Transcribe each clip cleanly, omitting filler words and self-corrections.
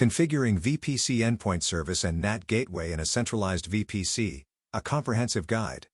Configuring VPC Endpoint Service and NAT Gateway in a Centralized VPC, a comprehensive guide.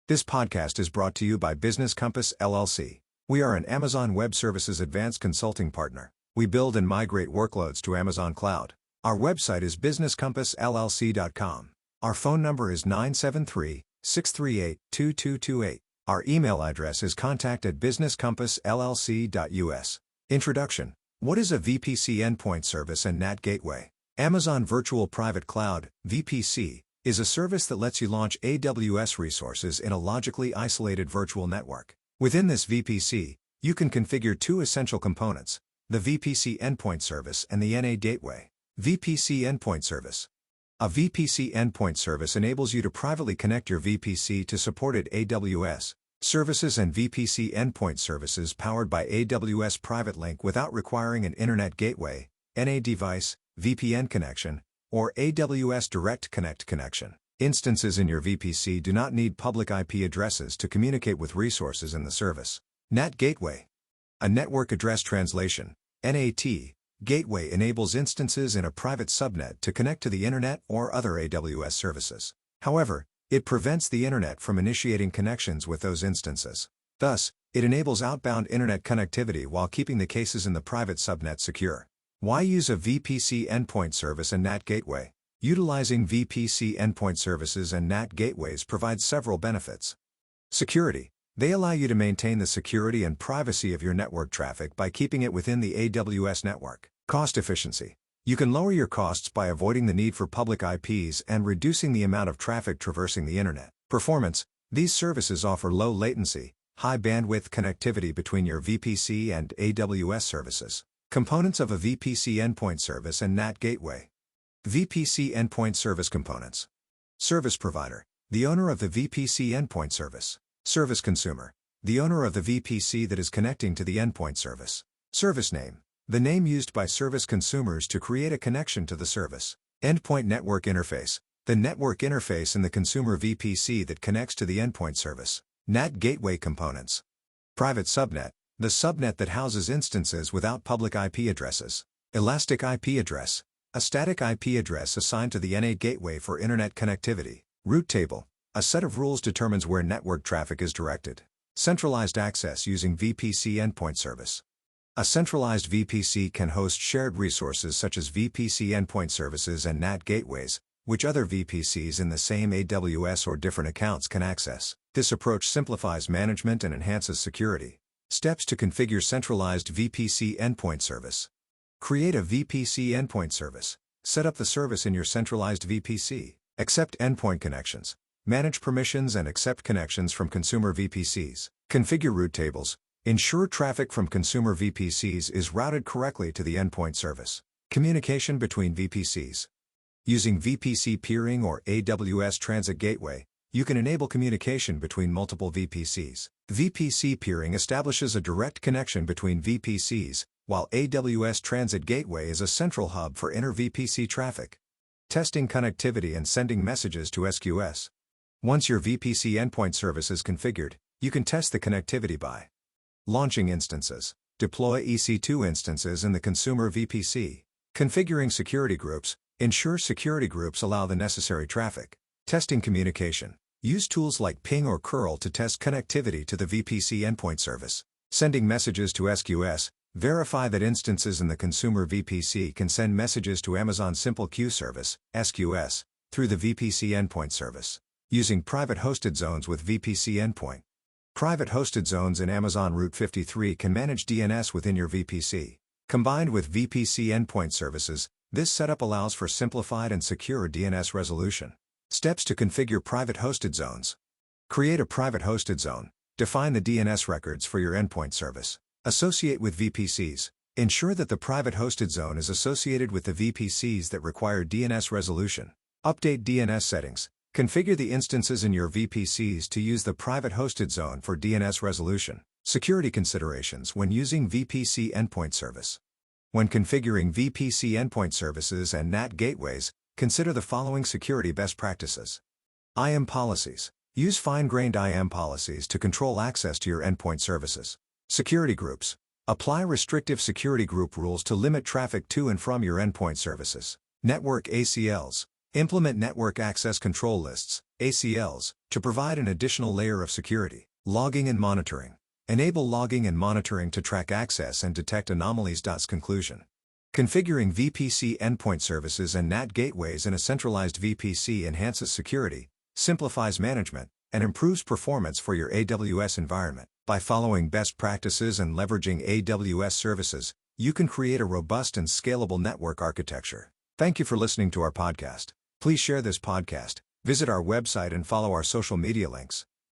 This podcast is brought to you by Business Compass LLC. We are an Amazon Web Services advanced consulting partner. We build and migrate workloads to Amazon Cloud. Our website is businesscompassllc.com. Our phone number is 973-638-2228. Our email address is contact@businesscompassllc.us. Introduction. What is a VPC Endpoint Service and NAT Gateway? Amazon Virtual Private Cloud, VPC, is a service that lets you launch AWS resources in a logically isolated virtual network. Within this VPC, you can configure two essential components, the VPC Endpoint Service and the NAT Gateway. VPC Endpoint Service. A VPC Endpoint Service enables you to privately connect your VPC to supported AWS services and VPC Endpoint Services powered by AWS Private Link without requiring an Internet Gateway, NAT device, VPN connection, or AWS Direct Connect connection. Instances in your VPC do not need public IP addresses to communicate with resources in the service. NAT Gateway. A network address translation, NAT, gateway enables instances in a private subnet to connect to the Internet or other AWS services. However, it prevents the Internet from initiating connections with those instances. Thus, it enables outbound Internet connectivity while keeping the cases in the private subnet secure. Why use a VPC Endpoint Service and NAT Gateway? Utilizing VPC Endpoint Services and NAT Gateways provides several benefits. Security. They allow you to maintain the security and privacy of your network traffic by keeping it within the AWS network. Cost efficiency. You can lower your costs by avoiding the need for public IPs and reducing the amount of traffic traversing the Internet. Performance. These services offer low latency, high bandwidth connectivity between your VPC and AWS services. Components of a VPC Endpoint Service and NAT Gateway. VPC Endpoint Service Components. Service Provider. The owner of the VPC Endpoint Service. Service Consumer. The owner of the VPC that is connecting to the endpoint service. Service Name. The name used by service consumers to create a connection to the service. Endpoint Network Interface. The network interface in the consumer VPC that connects to the endpoint service. NAT Gateway Components. Private Subnet. The subnet that houses instances without public IP addresses. Elastic IP Address. A static IP address assigned to the NAT Gateway for Internet connectivity. Route Table. A set of rules determines where network traffic is directed. Centralized access using VPC Endpoint Service. A centralized VPC can host shared resources such as VPC Endpoint Services and NAT Gateways, which other VPCs in the same AWS or different accounts can access. This approach simplifies management and enhances security. Steps to configure Centralized VPC Endpoint Service. Create a VPC Endpoint Service. Set up the service in your centralized VPC. Accept endpoint connections. Manage permissions and accept connections from consumer VPCs. Configure route tables. Ensure traffic from consumer VPCs is routed correctly to the endpoint service. Communication between VPCs. Using VPC peering or AWS Transit Gateway, you can enable communication between multiple VPCs. VPC peering establishes a direct connection between VPCs, while AWS Transit Gateway is a central hub for inter-VPC traffic. Testing connectivity and sending messages to SQS. Once your VPC endpoint service is configured, you can test the connectivity by launching instances. Deploy EC2 instances in the consumer VPC. Configuring security groups. Ensure security groups allow the necessary traffic. Testing communication. Use tools like ping or curl to test connectivity to the VPC endpoint service. Sending messages to SQS. Verify that instances in the consumer VPC can send messages to Amazon Simple Queue Service, SQS, through the VPC endpoint service. Using private hosted zones with VPC endpoint. Private hosted zones in Amazon Route 53 can manage DNS within your VPC. Combined with VPC endpoint services, this setup allows for simplified and secure DNS resolution. Steps to configure private hosted zones. Create a private hosted zone. Define the DNS records for your endpoint service. Associate with VPCs. Ensure that the private hosted zone is associated with the VPCs that require DNS resolution. Update DNS settings. Configure the instances in your VPCs to use the private hosted zone for DNS resolution. Security considerations when using VPC Endpoint Service. When configuring VPC Endpoint Services and NAT Gateways, consider the following security best practices. IAM policies. Use fine-grained IAM policies to control access to your endpoint services. Security groups. Apply restrictive security group rules to limit traffic to and from your endpoint services. Network ACLs. Implement network access control lists, ACLs, to provide an additional layer of security. Logging and monitoring. Enable logging and monitoring to track access and detect anomalies. Conclusion. Configuring VPC endpoint services and NAT gateways in a centralized VPC enhances security, simplifies management, and improves performance for your AWS environment. By following best practices and leveraging AWS services, you can create a robust and scalable network architecture. Thank you for listening to our podcast. Please share this podcast, visit our website and follow our social media links.